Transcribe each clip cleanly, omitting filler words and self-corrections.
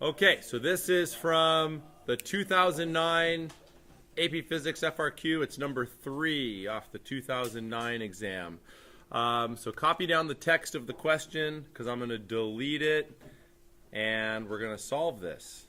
Okay, so this is from the 2009 AP Physics FRQ. It's number 3 off the 2009 exam. So copy down the text of the question because I'm going to delete it and we're going to solve this.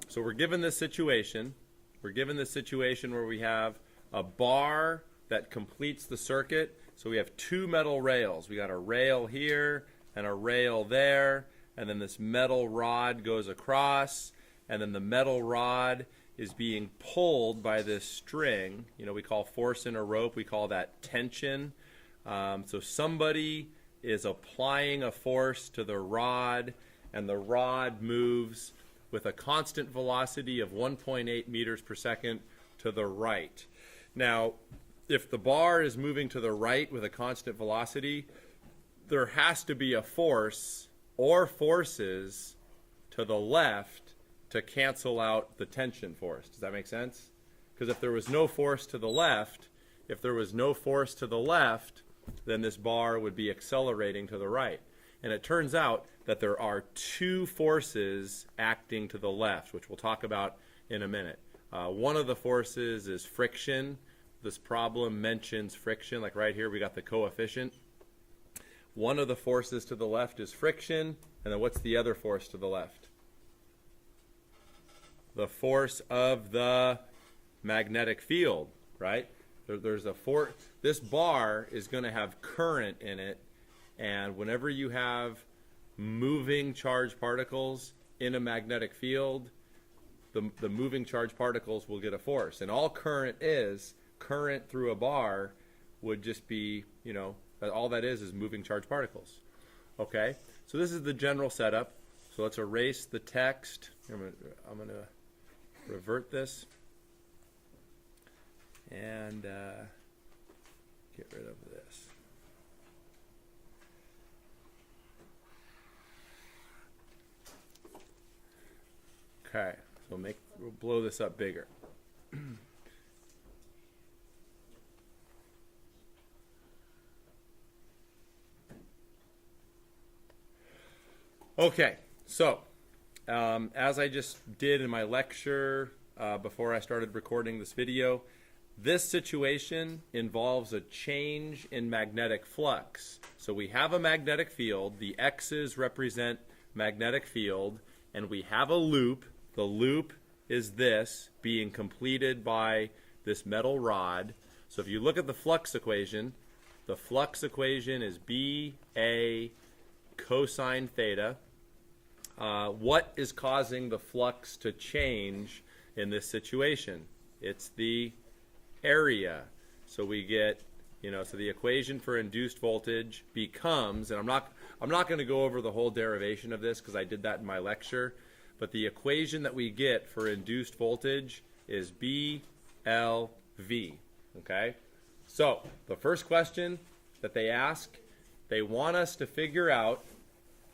So we're given this situation. We're given this situation where we have a bar that completes the circuit. So we have two metal rails. We got a rail here and a rail there, and then this metal rod goes across, and then the metal rod is being pulled by this string. You know, we call force in a rope, we call that tension. So somebody is applying a force to the rod, and the rod moves with a constant velocity of 1.8 meters per second to the right. Now, if the bar is moving to the right with a constant velocity, there has to be a force or forces to the left to cancel out the tension force. Does that make sense? Because if there was no force to the left, then this bar would be accelerating to the right. And it turns out that there are two forces acting to the left, which we'll talk about in a minute. One of the forces is friction. This problem mentions friction, like right here we got the coefficient. One of the forces to the left is friction, and then what's the other force to the left? The force of the magnetic field, right? There's a force. This bar is going to have current in it, and whenever you have moving charged particles in a magnetic field, the moving charged particles will get a force. And all current through a bar would just be, you know, all that is moving charged particles. Okay, so this is the general setup. So let's erase the text. I'm going to revert this and get rid of this. Okay, so we'll blow this up bigger. Okay, so as I just did in my lecture before I started recording this video, this situation involves a change in magnetic flux. So we have a magnetic field, the X's represent magnetic field, and we have a loop. The loop is this being completed by this metal rod. So if you look at the flux equation is BA cosine theta. What is causing the flux to change in this situation? It's the area. So we get, so the equation for induced voltage becomes, and I'm not going to go over the whole derivation of this because I did that in my lecture, but the equation that we get for induced voltage is BLV. Okay? So the first question that they ask, they want us to figure out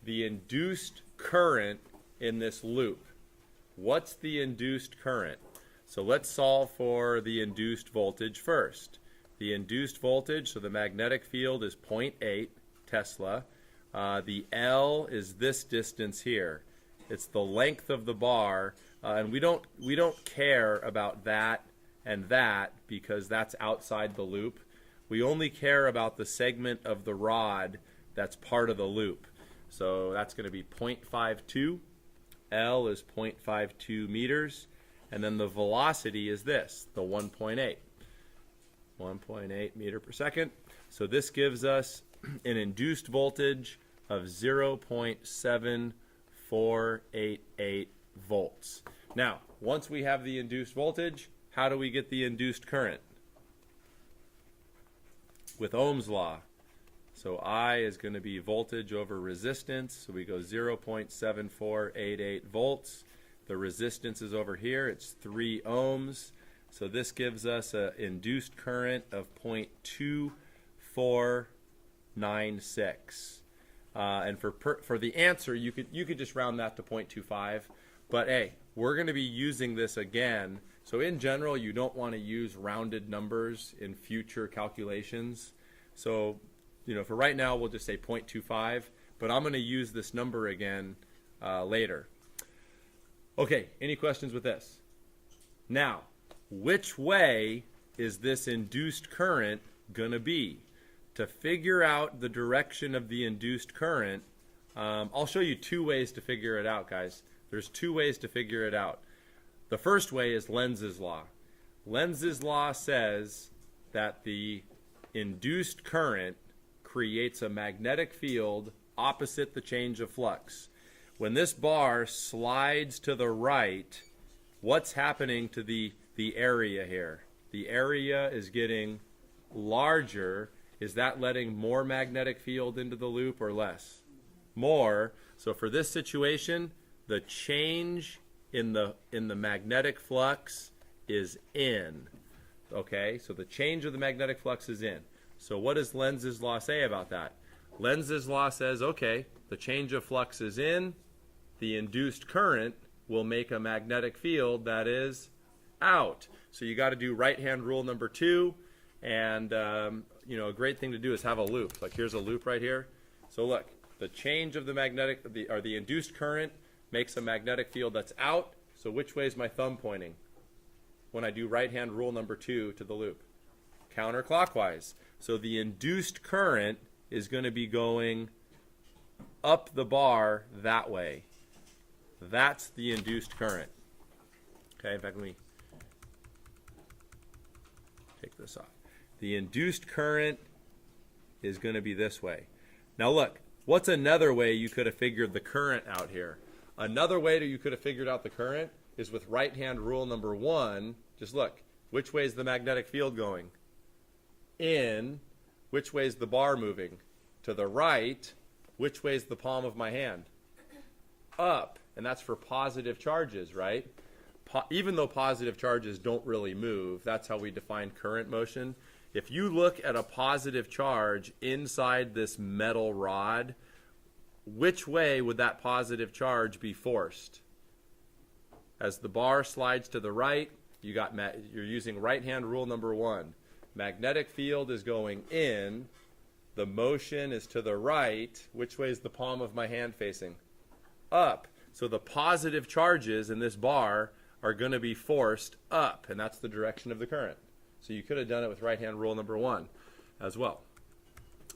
the induced current in this loop. What's the induced current? So let's solve for the induced voltage first. The induced voltage, so the magnetic field is 0.8 Tesla. The L is this distance here. It's the length of the bar, and we don't care about that and that because that's outside the loop. We only care about the segment of the rod that's part of the loop. So that's going to be 0.52. L is 0.52 meters. And then the velocity is this, the 1.8. 1.8 meter per second. So this gives us an induced voltage of 0.7488 volts. Now, once we have the induced voltage, how do we get the induced current? With Ohm's law. So I is going to be voltage over resistance. So we go 0.7488 volts. The resistance is over here. It's 3 ohms. So this gives us an induced current of 0.2496. And for the answer, you could just round that to 0.25. But hey, we're going to be using this again. So in general, you don't want to use rounded numbers in future calculations. So for right now, we'll just say 0.25, but I'm going to use this number again later. Okay, any questions with this? Now, which way is this induced current going to be? To figure out the direction of the induced current, I'll show you two ways to figure it out, guys. There's two ways to figure it out. The first way is Lenz's law. Lenz's law says that the induced current creates a magnetic field opposite the change of flux. When this bar slides to the right, what's happening to the area here? The area is getting larger. Is that letting more magnetic field into the loop or less? More. So for this situation, the change in the magnetic flux is in. Okay, so the change of the magnetic flux is in. So what does Lenz's law say about that? Lenz's law says, okay, the change of flux is in. The induced current will make a magnetic field that is out. So you got to do right-hand rule number 2. And, a great thing to do is have a loop. Like here's a loop right here. So look, the change of the induced current makes a magnetic field that's out. So which way is my thumb pointing when I do right-hand rule number 2 to the loop? Counterclockwise. So the induced current is going to be going up the bar that way. That's the induced current. Okay, in fact, let me take this off. The induced current is going to be this way. Now look, what's another way you could have figured the current out here? Another way that you could have figured out the current is with right-hand rule number 1. Just look, which way is the magnetic field going? In. Which way is the bar moving? To the right. Which way is the palm of my hand? Up. And that's for positive charges, right? Even though positive charges don't really move, that's how we define current motion. If you look at a positive charge inside this metal rod, which way would that positive charge be forced? As the bar slides to the right, you're using right-hand rule number 1. Magnetic field is going in. The motion is to the right. Which way is the palm of my hand facing? Up. So the positive charges in this bar are going to be forced up, and that's the direction of the current. So you could have done it with right-hand rule number 1 as well.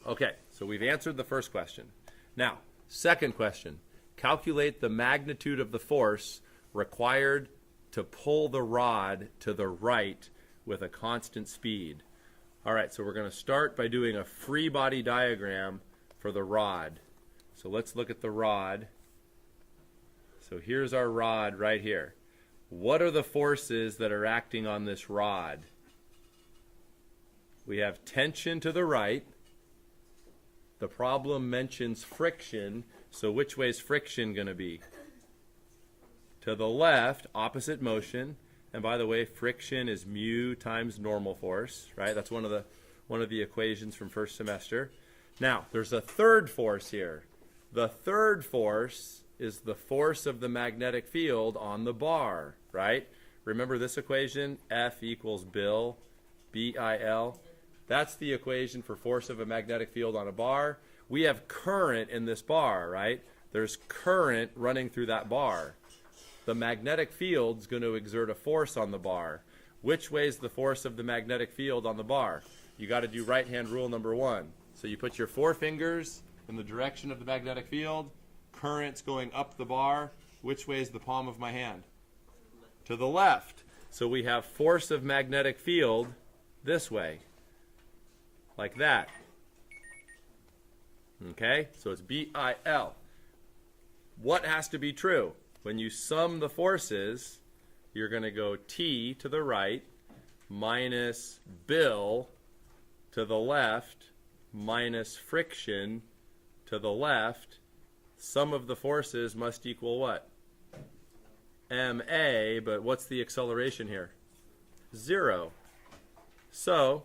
Okay, so we've answered the first question. Now, second question. Calculate the magnitude of the force required to pull the rod to the right with a constant speed. All right, so we're going to start by doing a free body diagram for the rod. So let's look at the rod. So here's our rod right here. What are the forces that are acting on this rod? We have tension to the right. The problem mentions friction, so which way is friction going to be? To the left, opposite motion. And by the way, friction is mu times normal force, right? That's one of the equations from first semester. Now, there's a third force here. The third force is the force of the magnetic field on the bar, right? Remember this equation? F equals Bil, B-I-L. That's the equation for force of a magnetic field on a bar. We have current in this bar, right? There's current running through that bar. The magnetic field is going to exert a force on the bar. Which way is the force of the magnetic field on the bar? You got to do right-hand rule number 1. So you put your 4 fingers in the direction of the magnetic field. Current's going up the bar. Which way is the palm of my hand? To the left. So we have force of magnetic field this way. Like that. Okay? So it's B-I-L. What has to be true? When you sum the forces, you're going to go T to the right minus Bil to the left minus friction to the left. Sum of the forces must equal what? MA, but what's the acceleration here? 0. So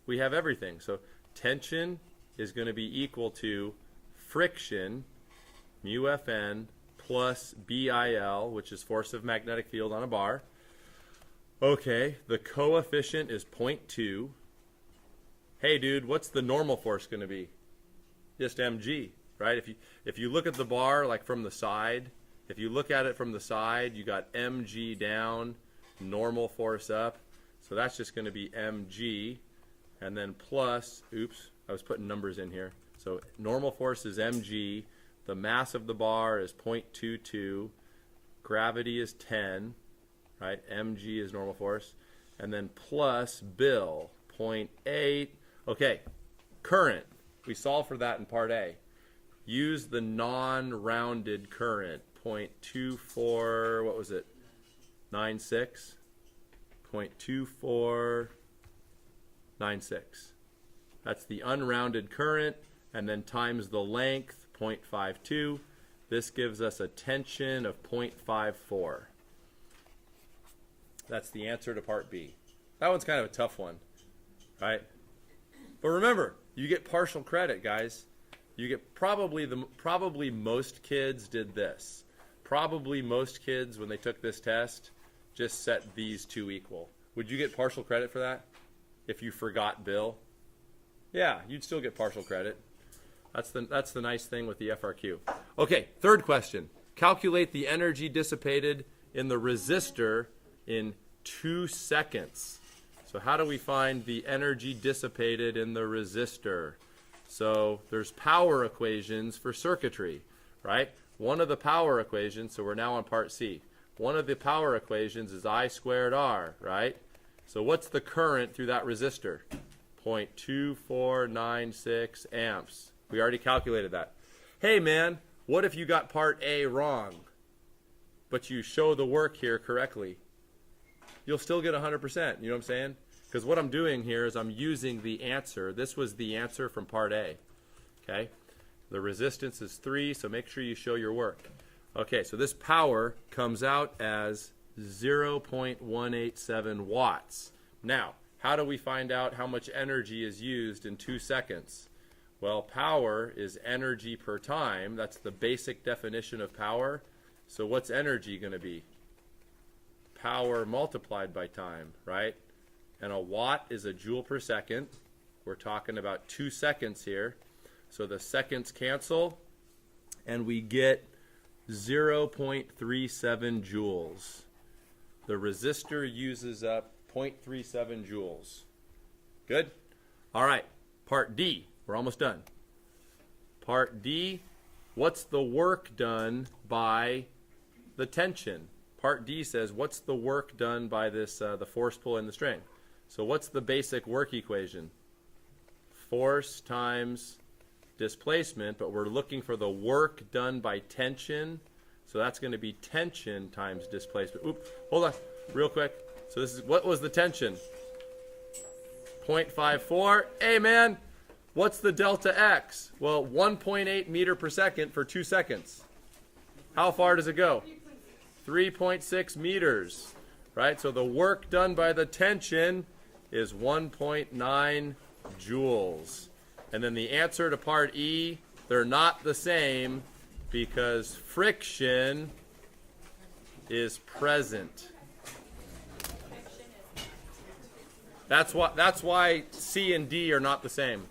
we have everything. So tension is going to be equal to friction, mu Fn, plus BIL, which is force of magnetic field on a bar. Okay, the coefficient is 0.2. Hey, dude, what's the normal force going to be? Just mg, right? If you look at the bar like from the side, If you look at it from the side, you got mg down, normal force up. So that's just going to be mg, and then plus, oops, I was putting numbers in here. So normal force is mg, the mass of the bar is 0.22, gravity is 10, right? mg is normal force, and then plus Bill, 0.8. Okay, current. We solved for that in part A. Use the non-rounded current, 0.24, what was it? 96? 0.2496. That's the unrounded current, and then times the length, 0.52. This gives us a tension of 0.54. That's the answer to part B. That one's kind of a tough one, right? But remember, you get partial credit, guys. You get probably most kids did this. Probably most kids, when they took this test, just set these two equal. Would you get partial credit for that if you forgot Bill? Yeah, you'd still get partial credit. That's the nice thing with the FRQ. Okay, third question. Calculate the energy dissipated in the resistor in 2 seconds. So how do we find the energy dissipated in the resistor? So there's power equations for circuitry, right? One of the power equations, so we're now on part C. One of the power equations is I squared R, right? So what's the current through that resistor? 0.2496 amps. We already calculated that. Hey man, what if you got part A wrong, but you show the work here correctly? You'll still get 100%, you know what I'm saying? Because what I'm doing here is I'm using the answer. This was the answer from part A, okay? The resistance is 3, so make sure you show your work. Okay, so this power comes out as 0.187 watts. Now, how do we find out how much energy is used in 2 seconds? Well, power is energy per time. That's the basic definition of power. So what's energy going to be? Power multiplied by time, right? And a watt is a joule per second. We're talking about 2 seconds here. So the seconds cancel, and we get 0.37 joules. The resistor uses up 0.37 joules. Good? All right, part D. We're almost done. Part D, what's the work done by the tension? Part D says, what's the work done by this, the force pull in the string? So what's the basic work equation? Force times displacement, but we're looking for the work done by tension. So that's going to be tension times displacement. Oop, hold on, real quick. So this is, what was the tension? 0.54. Hey man, what's the delta X? Well, 1.8 meter per second for 2 seconds. How far does it go? 3.6 meters, right? So the work done by the tension is 1.9 joules. And then the answer to part E, they're not the same because friction is present. That's why C and D are not the same.